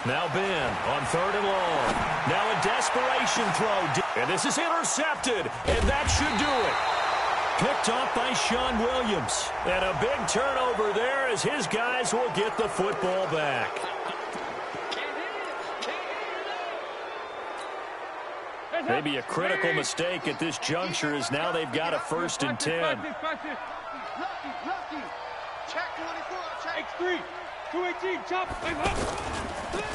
Now Ben on 3rd and long. Now a desperation throw. And this is intercepted. And that should do it. Picked off by Sean Williams. And a big turnover there as his guys will get the football back. Maybe a critical mistake at this juncture as now they've got a 1st and 10. Lucky. Check 24, check. X3, 218, chop.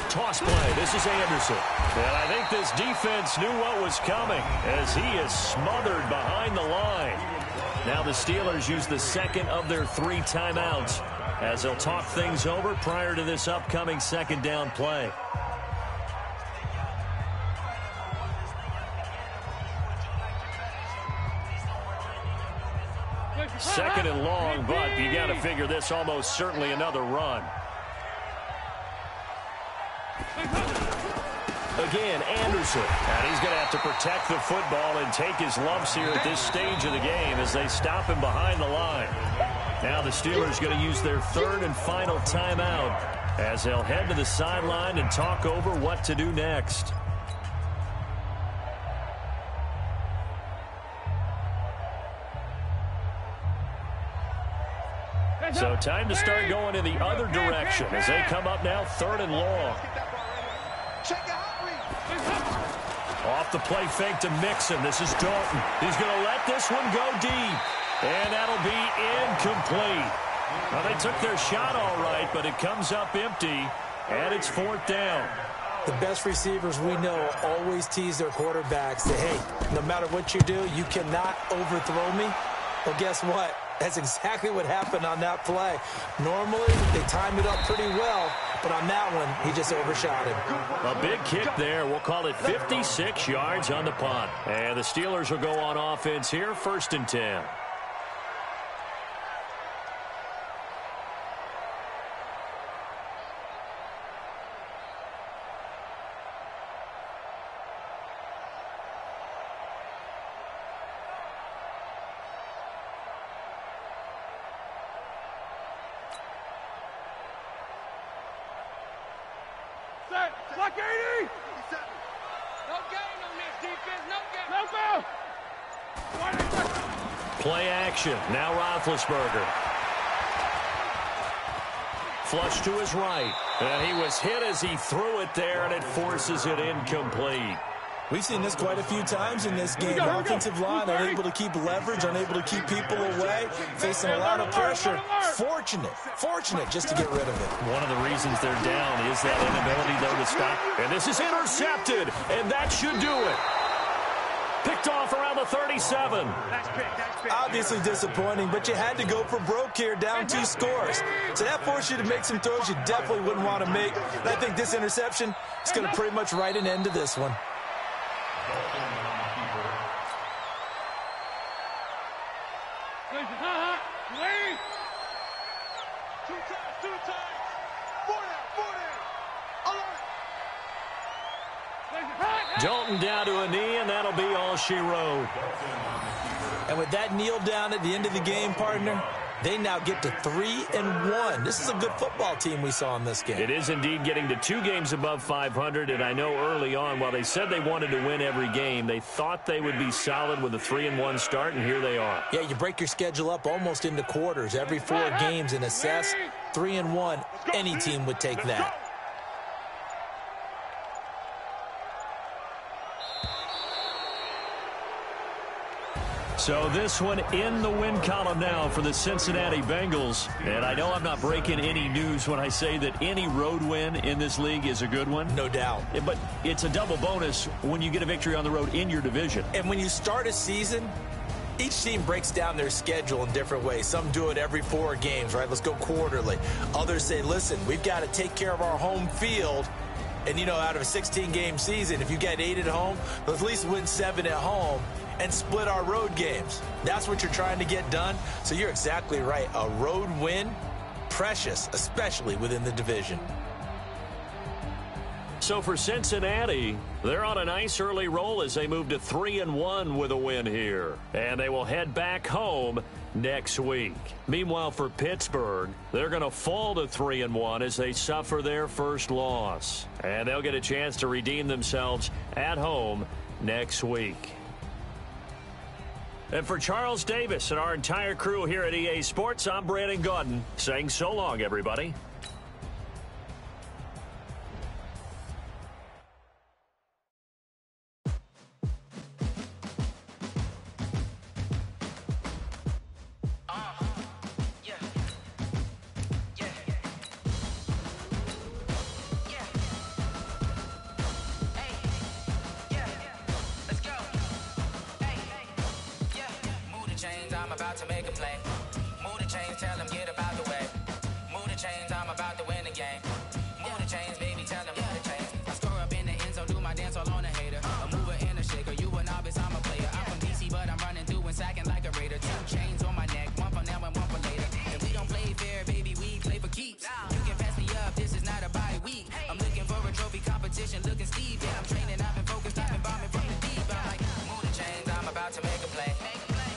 Toss play. This is Anderson. And I think this defense knew what was coming as he is smothered behind the line. Now the Steelers use the 2nd of their 3 timeouts as they'll talk things over prior to this upcoming 2nd down play. Second and long, but you got to figure this almost certainly another run. Again, Anderson. And he's going to have to protect the football and take his lumps here at this stage of the game as they stop him behind the line. Now the Steelers going to use their 3rd and final timeout as they'll head to the sideline and talk over what to do next. So time to start going in the other direction as they come up now 3rd and long. Off the play fake to Mixon. This is Dalton. He's going to let this one go deep. And that'll be incomplete. Well, they took their shot all right, but it comes up empty. And it's 4th down. The best receivers we know always tease their quarterbacks. Say, hey, no matter what you do, you cannot overthrow me. Well, guess what? That's exactly what happened on that play. Normally, they time it up pretty well, but on that one, he just overshot him. A big kick there. We'll call it 56 yards on the punt. And the Steelers will go on offense here, 1st and 10. Block 80! No gain on this defense, no gain. No foul! Play action. Now Roethlisberger. Flush to his right. And he was hit as he threw it there, and it forces it incomplete. We've seen this quite a few times in this game. Offensive line unable to keep leverage, unable to keep people away, facing a lot of pressure. Fortunate just to get rid of it. One of the reasons they're down is that inability, though, to stop. And this is intercepted, and that should do it. Picked off around the 37. Obviously disappointing, but you had to go for broke here, down 2 scores. So that forced you to make some throws you definitely wouldn't want to make. And I think this interception is going to pretty much write an end to this one. Two times. 4 down. Dalton down to a knee, and that'll be all she wrote. And with that kneel down at the end of the game, partner, they now get to 3-1. This is a good football team we saw in this game. It is indeed getting to 2 games above 500, and I know early on, while they said they wanted to win every game, they thought they would be solid with a 3-1 start, and here they are. Yeah, you break your schedule up almost into quarters, every 4 games, and assess 3-1. Any team would take that. So this one in the win column now for the Cincinnati Bengals. And I know I'm not breaking any news when I say that any road win in this league is a good one. No doubt. But it's a double bonus when you get a victory on the road in your division. And when you start a season, each team breaks down their schedule in different ways. Some do it every 4 games, right? Let's go quarterly. Others say, listen, we've got to take care of our home field. And, you know, out of a 16-game season, if you get 8 at home, let's at least win 7 at home and split our road games. That's what you're trying to get done. So you're exactly right. A road win, precious, especially within the division. So for Cincinnati, they're on a nice early roll as they move to 3-1 with a win here. And they will head back home next week. Meanwhile, for Pittsburgh, they're going to fall to 3-1 as they suffer their first loss. And they'll get a chance to redeem themselves at home next week. And for Charles Davis and our entire crew here at EA Sports, I'm Brandon Gaudin saying so long, everybody. I'm about to make a play. Move the chains, tell them get about the way. Move the chains, I'm about to win the game. Move the chains, baby, tell them move the chains. I score up in the end zone, do my dance all on a hater. A mover and a shaker, you a novice, I'm a player. I'm from DC, but I'm running through and sacking like a raider. 2 chains on my neck, one for now and one for later. And we don't play fair, baby, we play for keeps. You can pass me up, this is not a bye week. I'm looking for a trophy competition, looking Steve. Yeah, I'm training, I've been focused, I've been bombing from the deep. I'm like, move the chains, I'm about to make a play.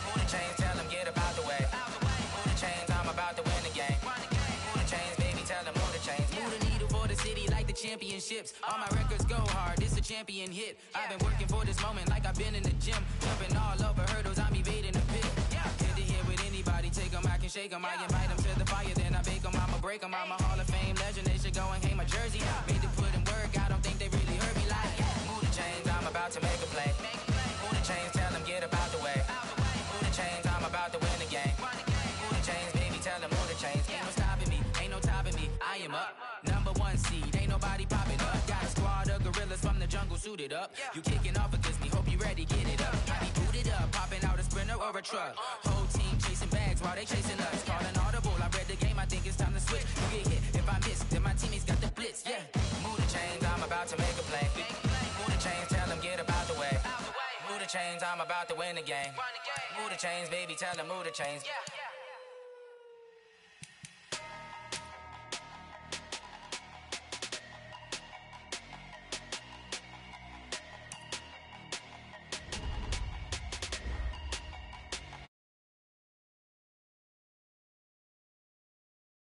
Move the chains, tell them get about the way. Move the chains, I'm about to win the game. Move the chains, baby, tell them move the chains. Move the needle for the city like the championships. All my records go hard, this a champion hit. I've been working for this moment like I've been in the gym. Jumping all over hurdles, I'm evading the pit. Good to hear with anybody, take them, I can shake them. I invite them to the fire, then I bake them, I'ma break them. I'm a Hall of Fame legend, they should go and hang my jersey. Made to put in work, I don't think they really heard me like, move the chains, I'm about to make a play. Move the chains, tell them get about the way. Move the chains, I'm about to win the game. Move the chains, baby, tell them move the chains. Ain't no stopping me, ain't no topping me, I am up. #1 seed, ain't nobody popping up. Got a squad of gorillas from the jungle suited up. You kicking off against me, hope you ready, get it up. I be booted up, popping out a Sprinter or a truck. Whole team chasing bags while they chasing us. Calling audible, I read the game, I think it's time to switch. You get hit, if I miss, then my teammates got the blitz, yeah. Move the chains, I'm about to make a play. Move the chains, tell them get about the way. Move the chains, I'm about to win the game. Move the chains, baby, tell them move the chains.